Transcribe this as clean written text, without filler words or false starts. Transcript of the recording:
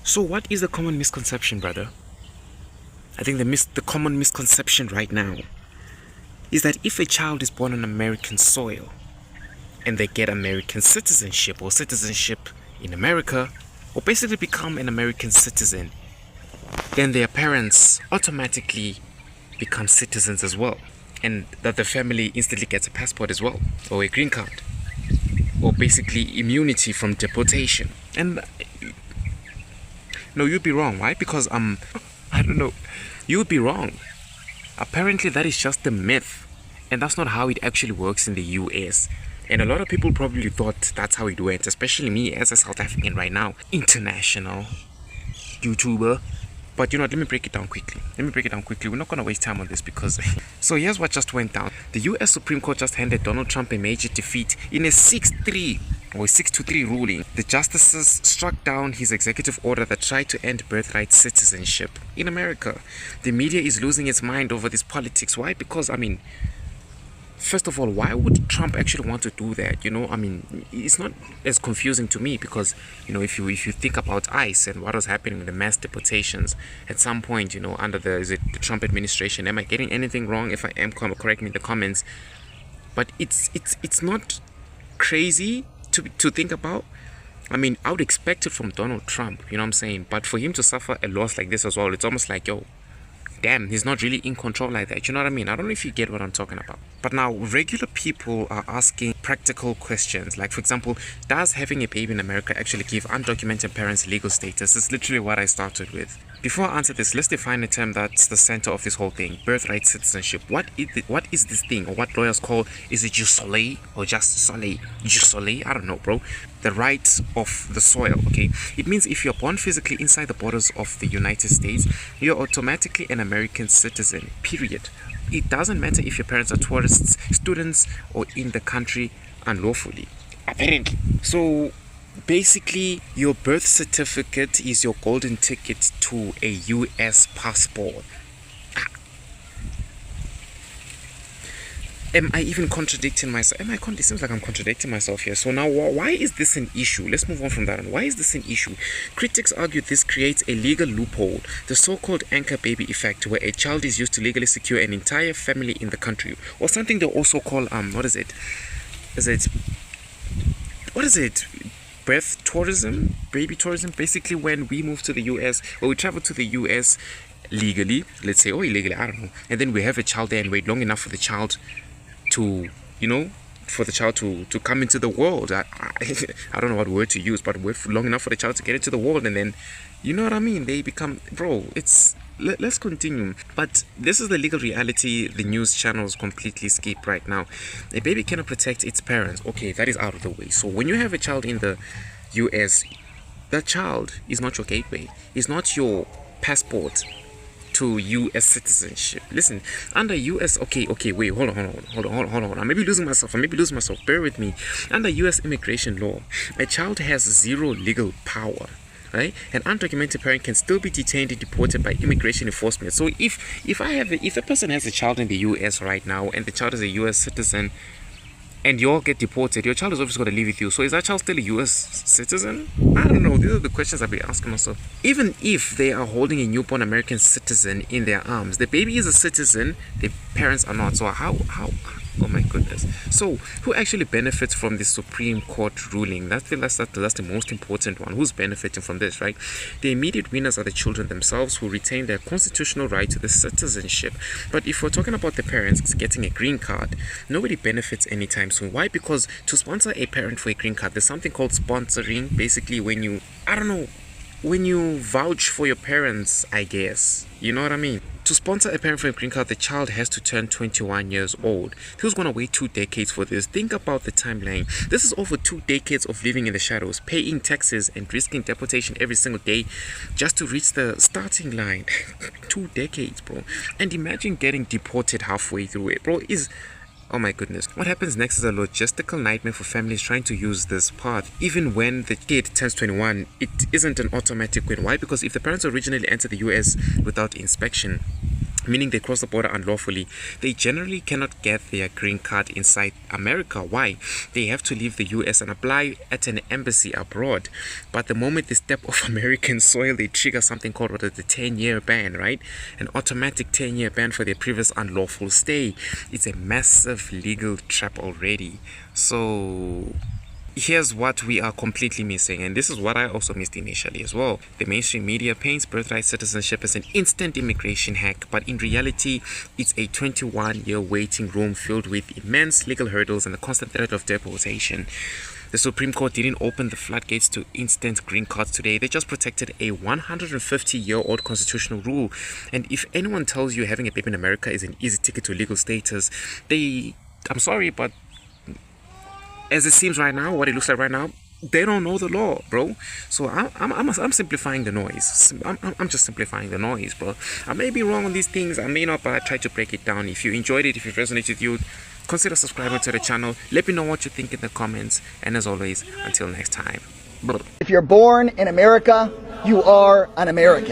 So what is the common misconception, brother? I think the common misconception right now is that if a child is born on American soil and they get American citizenship or citizenship in America, or basically become an American citizen, then their parents automatically become citizens as well, and that the family instantly gets a passport as well, or a green card, or basically immunity from deportation. And no, you'd be wrong, right? Because I don't know, you would be wrong. Apparently that is just a myth, and that's not how it actually works in the US. And a lot of people probably thought that's how it went, especially me as a South African right now, international YouTuber. But you know what, let me break it down quickly. We're not going to waste time on this because... So here's what just went down. The US Supreme Court just handed Donald Trump a major defeat in a 6-3 or 6-3 ruling. The justices struck down his executive order that tried to end birthright citizenship in America. The media is losing its mind over this politics. Why? Because, I mean... First of all, why would Trump actually want to do that? You know, I mean, it's not as confusing to me because, you know, if you think about ICE and what was happening with the mass deportations at some point, you know, under the Trump administration. Am I getting anything wrong? If I am, correct me in the comments. But it's not crazy to think about. I mean, I would expect it from Donald Trump, you know what I'm saying? But for him to suffer a loss like this as well, it's almost like, yo, damn, he's not really in control like that. You know what I mean? I don't know if you get what I'm talking about. But now, regular people are asking practical questions. Like, for example, does having a baby in America actually give undocumented parents legal status? This is literally what I started with. Before I answer this, let's define a term that's the center of this whole thing. Birthright citizenship. What is this thing? Or what lawyers call, is it jus soli or just soli? Jus soli? I don't know, bro. The right of the soil, okay? It means if you're born physically inside the borders of the United States, you're automatically an American citizen, period. It doesn't matter if your parents are tourists, students, or in the country unlawfully, apparently. So basically, your birth certificate is your golden ticket to a US passport. Am I even contradicting myself? It seems like I'm contradicting myself here. So now, why is this an issue? Let's move on from that one. Why is this an issue? Critics argue this creates a legal loophole, the so-called anchor baby effect, where a child is used to legally secure an entire family in the country, or something they also call what is it? Birth tourism, baby tourism. Basically, when we move to the US or we travel to the US legally, let's say, or illegally, I don't know, and then we have a child there and wait long enough for the child to, you know, to come into the world. I don't know what word to use, but wait long enough for the child to get into the world, and then, you know what I mean, they become, bro, let's continue. But this is the legal reality the news channels completely skip right now. A baby cannot protect its parents. Okay, that is out of the way. So when you have a child in the US, that child is not your gateway, is not your passport to US citizenship. Listen, under US, okay, wait, hold on. I may be losing myself. Bear with me. Under US immigration law, a child has zero legal power. Right? An undocumented parent can still be detained and deported by immigration enforcement. So if a person has a child in the US right now and the child is a US citizen and you all get deported, your child is obviously going to live with you. So is that child still a US citizen? I don't know. These are the questions I've been asking myself. Even if they are holding a newborn American citizen in their arms, the baby is a citizen, the parents are not. So how? Oh my goodness. So who actually benefits from this Supreme Court ruling? That's the most important one. Who's benefiting from this, right? The immediate winners are the children themselves, who retain their constitutional right to the citizenship. But if we're talking about the parents getting a green card, nobody benefits anytime soon. Why? Because to sponsor a parent for a green card, there's something called sponsoring. Basically, when you vouch for your parents, I guess. You know what I mean? To sponsor a parent for a green card, the child has to turn 21 years old. Who's going to wait 2 decades for this? Think about the timeline. This is over 2 decades of living in the shadows, paying taxes and risking deportation every single day just to reach the starting line. 2 decades, bro. And imagine getting deported halfway through it, bro. Oh my goodness. What happens next is a logistical nightmare for families trying to use this path. Even when the kid turns 21, it isn't an automatic win. Why? Because if the parents originally entered the US without inspection, meaning they cross the border unlawfully, they generally cannot get their green card inside America. Why? They have to leave the US and apply at an embassy abroad. But the moment they step off American soil, they trigger something called the 10-year ban, right? An automatic 10-year ban for their previous unlawful stay. It's a massive legal trap already. So here's what we are completely missing, and this is what I also missed initially as well. The mainstream media paints birthright citizenship as an instant immigration hack, but in reality, it's a 21-year waiting room filled with immense legal hurdles and the constant threat of deportation. The Supreme Court didn't open the floodgates to instant green cards today. They just protected a 150-year-old constitutional rule. And if anyone tells you having a baby in America is an easy ticket to legal status, I'm sorry, but as it seems right now, what it looks like right now, they don't know the law, bro. So I'm simplifying the noise. I'm just simplifying the noise, bro. I may be wrong on these things, I may not, but I try to break it down. If you enjoyed it, if it resonated with you, consider subscribing to the channel. Let me know what you think in the comments. And as always, until next time. If you're born in America, you are an American.